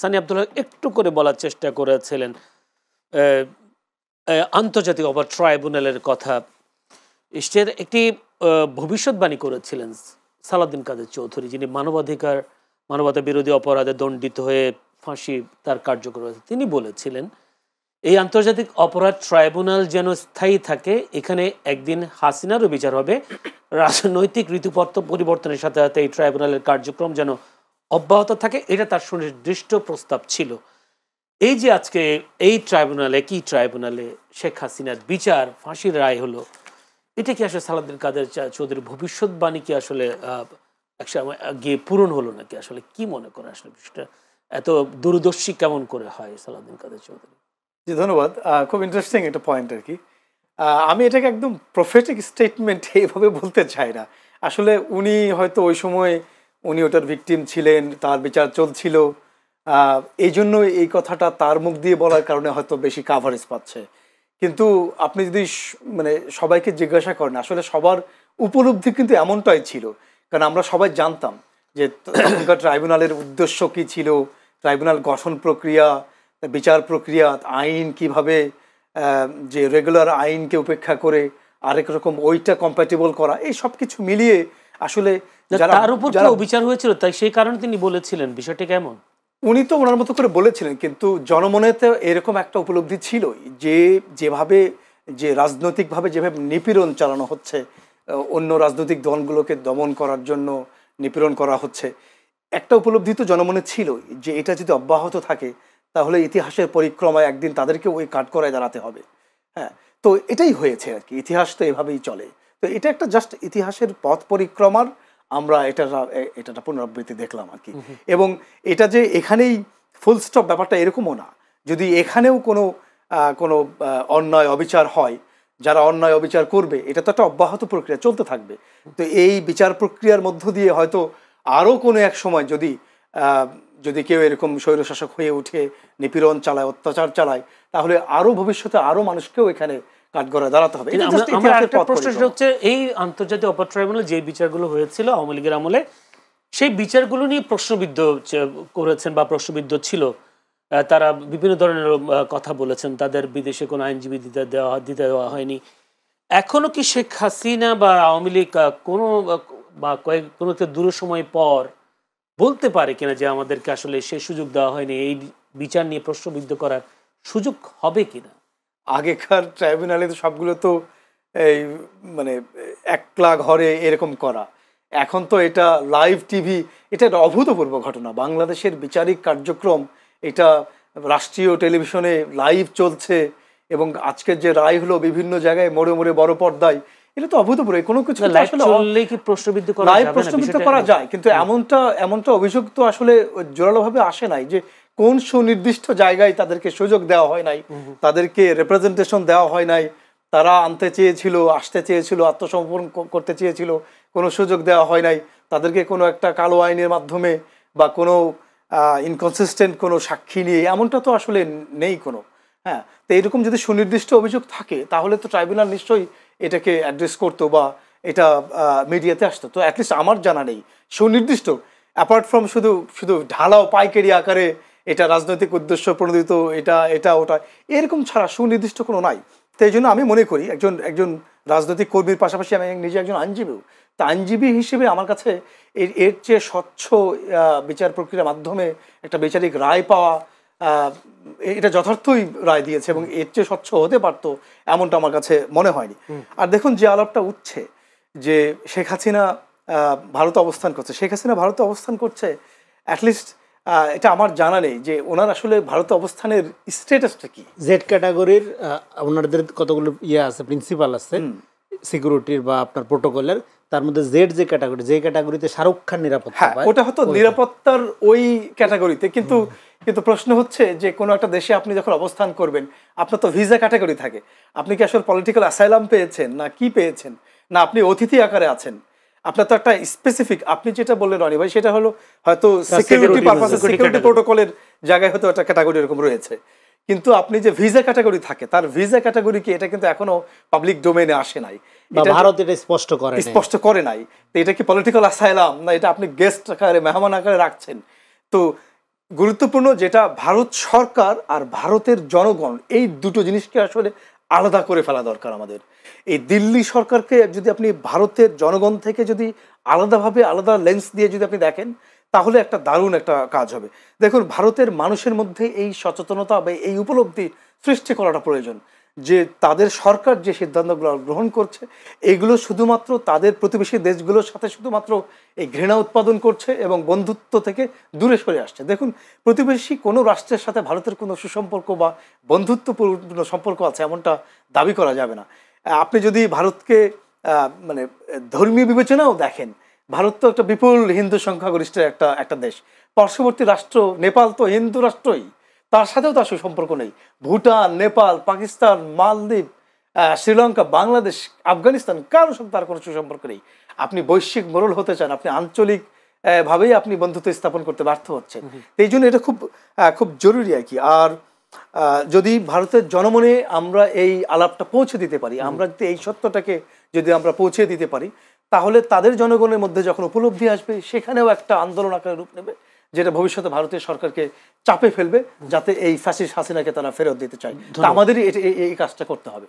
সানি আব্দুল্লাহ একটু করে বলার চেষ্টা করেছিলেন আন্তর্জাতিক অপরাধ ট্রাইব্যুনালের কথা। এর একটি ভবিষ্যৎবাণী করেছিলেন সালাউদ্দিন কাদের চৌধুরী, যিনি মানবতা বিরোধী অপরাধে দণ্ডিত হয়ে ফাঁসি তার কার্যকর হয়েছে। তিনি বলেছিলেন এই আন্তর্জাতিক অপরাধ ট্রাইব্যুনাল যেন স্থায়ী থাকে, এখানে একদিন হাসিনারও বিচার হবে, রাজনৈতিক ঋতুপত্র পরিবর্তনের সাথে সাথে এই ট্রাইব্যুনালের কার্যক্রম যেন অব্যাহত থাকে, এটা তার সুনির্দিষ্ট প্রস্তাব ছিল। এই যে আজকে এই ট্রাইব্যুনালে, কি ট্রাইব্যুনালে শেখ হাসিনার বিচার, ফাঁসির রায় হলো, এটা কি আসলে সালাউদ্দিন কাদের চৌধুরীর ভবিষ্যৎবাণী কি আসলে গিয়ে পূরণ হলো নাকি? আসলে কি মনে করে আসলে বিষয়টা এত দূরদর্শী কেমন করে হয় সালাউদ্দিন কাদের চৌধুরী? জি ধন্যবাদ, খুব ইন্টারেস্টিং একটা পয়েন্ট আর কি। আমি এটাকে একদম প্রফেটিক স্টেটমেন্ট এইভাবে বলতে চাই না। আসলে উনি হয়তো ওই সময় উনি ওটার ভিকটিম ছিলেন, তার বিচার চলছিল, এই জন্য এই কথাটা তার মুখ দিয়ে বলার কারণে হয়তো বেশি কাভারেজ পাচ্ছে। কিন্তু আপনি যদি মানে সবাইকে জিজ্ঞাসা করেন, আসলে সবার উপলব্ধি কিন্তু এমনটাই ছিল, কারণ আমরা সবাই জানতাম যে তখনকার ট্রাইব্যুনালের উদ্দেশ্য কী ছিল, ট্রাইব্যুনাল গঠন প্রক্রিয়া, বিচার প্রক্রিয়া, আইন কিভাবে যে রেগুলার আইনকে উপেক্ষা করে আরেক রকম ওইটা কম্প্যাটেবল করা, এই সব কিছু মিলিয়ে আসলে তার উপর বিচার হয়েছিল, তাই সেই কারণে তিনি বলেছিলেন বিষয়টি কেমন। উনি তো ওনার মতো করে বলেছিলেন, কিন্তু জনমনেতে এরকম একটা উপলব্ধি ছিল যে যেভাবে যে রাজনৈতিকভাবে যেভাবে নিপীড়ন চালানো হচ্ছে, অন্য রাজনৈতিক দলগুলোকে দমন করার জন্য নিপীড়ন করা হচ্ছে, একটা উপলব্ধি তো জনমনে ছিল যে এটা যদি অব্যাহত থাকে তাহলে ইতিহাসের পরিক্রমায় একদিন তাদেরকে ওই কাঠগড়ায় দাঁড়াতে হবে। হ্যাঁ, তো এটাই হয়েছে আর কি, ইতিহাস তো এভাবেই চলে। তো এটা একটা জাস্ট ইতিহাসের পথ পরিক্রমার আমরা এটা পুনরাবৃত্তি দেখলাম আর কি। এবং এটা যে এখানেই ফুল স্টপ ব্যাপারটা এরকমও না। যদি এখানেও কোনো অন্যায় অবিচার হয়, যারা অন্যায় অবিচার করবে, এটা তো একটা অব্যাহত প্রক্রিয়া চলতে থাকবে। তো এই বিচার প্রক্রিয়ার মধ্য দিয়ে হয়তো আরও কোনো এক সময় যদি কেউ এরকম স্বৈরশাসক হয়ে উঠে নিপীড়ন চালায়, অত্যাচার চালায়, তাহলে আরও ভবিষ্যতে আরও মানুষকেও এখানে কাঠগড়ায় দাঁড়াতে হবে। প্রশ্নটা হচ্ছে এই আন্তর্জাতিক অপরাধ ট্রাইব্যুনালে যে বিচারগুলো হয়েছিল আওয়ামী লীগের আমলে, সেই বিচারগুলো নিয়ে প্রশ্নবিদ্ধ করেছেন বা প্রশ্নবিদ্ধ ছিল, তারা বিভিন্ন ধরনের কথা বলেছেন, তাদের বিদেশে কোনো আইনজীবী দিতে দেওয়া হয়নি। এখনো কি শেখ হাসিনা বা আওয়ামী লীগ কোনো একটা দূর সময় পর বলতে পারে কিনা যে আমাদেরকে আসলে সে সুযোগ দেওয়া হয়নি, এই বিচার নিয়ে প্রশ্নবিদ্ধ করার সুযোগ হবে কিনা? আগেকার ট্রাইব্যুনালে তো সবগুলো তো এই মানে একলা ঘরে এরকম করা, এখন তো এটা লাইভ টিভি, এটা একটা অভূতপূর্ব ঘটনা। বাংলাদেশের বিচারিক কার্যক্রম এটা রাষ্ট্রীয় টেলিভিশনে লাইভ চলছে, এবং আজকের যে রায় হলো বিভিন্ন জায়গায় মোড়ে মোড়ে বড় পর্দায়, এটা তো অভূতপূর্ব। কোনো কিছু প্রশ্নবিদ্ধ করা যায়, কিন্তু এমনটা অভিযোগ তো আসলে জোরালোভাবে আসে নাই যে কোন সুনির্দিষ্ট জায়গায় তাদেরকে সুযোগ দেওয়া হয় নাই, তাদেরকে রিপ্রেজেন্টেশন দেওয়া হয় নাই, তারা আসতে চেয়েছিল, আত্মসমর্পণ করতে চেয়েছিল, কোনো সুযোগ দেওয়া হয় নাই, তাদেরকে কোনো একটা কালো আইনের মাধ্যমে বা কোনো ইনকনসিস্টেন্ট কোনো সাক্ষী নিয়ে, এমনটা তো আসলে নেই কোনো। হ্যাঁ, তো এইরকম যদি সুনির্দিষ্ট অভিযোগ থাকে তাহলে তো ট্রাইব্যুনাল নিশ্চয়ই এটাকে অ্যাড্রেস করতো বা এটা মিডিয়াতে আসতো। তো অ্যাটলিস্ট আমার জানা নেই সুনির্দিষ্ট, অ্যাপার্ট ফ্রম শুধু ঢালাও পাইকারি আকারে এটা রাজনৈতিক উদ্দেশ্য প্রণোদিত, এটা ওটা, এরকম ছাড়া সুনির্দিষ্ট কোনো নাই। তো এই জন্য আমি মনে করি একজন রাজনৈতিক কর্মীর পাশাপাশি আমি নিজে একজন আইনজীবীও, তা আইনজীবী হিসেবে আমার কাছে এর চেয়ে স্বচ্ছ বিচার প্রক্রিয়ার মাধ্যমে একটা বিচারিক রায় পাওয়া, এটা যথার্থই রায় দিয়েছে এবং এর চেয়ে স্বচ্ছ হতে পারতো এমনটা আমার কাছে মনে হয়নি। আর দেখুন যে আলাপটা উঠছে যে শেখ হাসিনা ভারতে অবস্থান করছে, অ্যাটলিস্ট এটা আমার জানা নেই যে ওনার আসলে ভারতে অবস্থানের স্ট্যাটাসটা কি। জেড ক্যাটাগরির ওনাদের কতগুলো আছে, প্রিন্সিপাল আছে সিকিউরিটির বা আপনার প্রোটোকলের, তার মধ্যে জেড যে ক্যাটাগরিতে শাহরুখ খান নিরাপত্তা, ওটা হয়তো নিরাপত্তার ওই ক্যাটাগরিতে। কিন্তু প্রশ্ন হচ্ছে যে কোনো একটা দেশে আপনি যখন অবস্থান করবেন, আপনার তো ভিসা ক্যাটাগরি থাকে। আপনি কি আসলে পলিটিক্যাল অ্যাসাইলাম পেয়েছেন না কি পেয়েছেন, না আপনি অতিথি আকারে আছেন, আপনার তো একটা স্পেসিফিক, আপনি যেটা বললেন রনি ভাই, সেটা হলো হয়তো সিকিউরিটি পারপাসে, সিকিউরিটি প্রোটোকলের জায়গায় হয়তো একটা ক্যাটাগরি এরকম রয়েছে। কিন্তু আপনি যে ভিসা ক্যাটাগরি থাকে, তার ভিসা ক্যাটাগরি কি, এটা কিন্তু এখনো পাবলিক ডোমেইনে আসে নাই, ভারত এটা স্পষ্ট করে নাই। তো এটা কি পলিটিক্যাল অ্যাসাইলাম, না এটা আপনি গেস্ট আকারে, মেহমান আকারে রাখছেন? তো গুরুত্বপূর্ণ যেটা ভারত সরকার আর ভারতের জনগণ এই দুটো জিনিসকে আসলে আলাদা করে ফেলা দরকার আমাদের। এই দিল্লি সরকারকে যদি আপনি ভারতের জনগণ থেকে যদি আলাদাভাবে আলাদা লেন্স দিয়ে যদি আপনি দেখেন তাহলে একটা দারুণ একটা কাজ হবে। দেখুন, ভারতের মানুষের মধ্যে এই সচেতনতা বা এই উপলব্ধি সৃষ্টি করাটা প্রয়োজন যে তাদের সরকার যে সিদ্ধান্তগুলো গ্রহণ করছে এগুলো শুধুমাত্র তাদের প্রতিবেশী দেশগুলোর সাথে শুধুমাত্র এই ঘৃণা উৎপাদন করছে এবং বন্ধুত্ব থেকে দূরে সরে আসছে। দেখুন, প্রতিবেশী কোনো রাষ্ট্রের সাথে ভারতের কোনো সুসম্পর্ক বা বন্ধুত্বপূর্ণ সম্পর্ক আছে এমনটা দাবি করা যাবে না। আপনি যদি ভারতকে মানে ধর্মীয় বিবেচনাও দেখেন, ভারত তো একটা বিপুল হিন্দু সংখ্যাগরিষ্ঠের একটা দেশ। পার্শ্ববর্তী রাষ্ট্র নেপাল তো হিন্দু রাষ্ট্রই, তার সাথেও তার সুসম্পর্ক নেই। ভুটান, নেপাল, পাকিস্তান, মালদ্বীপ, শ্রীলঙ্কা, বাংলাদেশ, আফগানিস্তান, কারোর সাথে তার কোনো সুসম্পর্ক নেই। আপনি বৈশ্বিক মোড়ল হতে চান, আপনি আঞ্চলিক ভাবেই আপনি বন্ধুত্ব স্থাপন করতে ব্যর্থ হচ্ছেন। এই জন্য এটা খুব জরুরি আর কি। আর যদি ভারতের জনমনে আমরা এই আলাপটা পৌঁছে দিতে পারি, আমরা যদি এই সত্যটাকে যদি আমরা পৌঁছে দিতে পারি, তাহলে তাদের জনগণের মধ্যে যখন উপলব্ধি আসবে সেখানেও একটা আন্দোলন আকারে রূপ নেবে, যেটা ভবিষ্যতে ভারতীয় সরকারকে চাপে ফেলবে যাতে এই ফ্যাসিস্ট হাসিনাকে তারা ফেরত দিতে চায়। আমাদেরই এই কাজটা করতে হবে।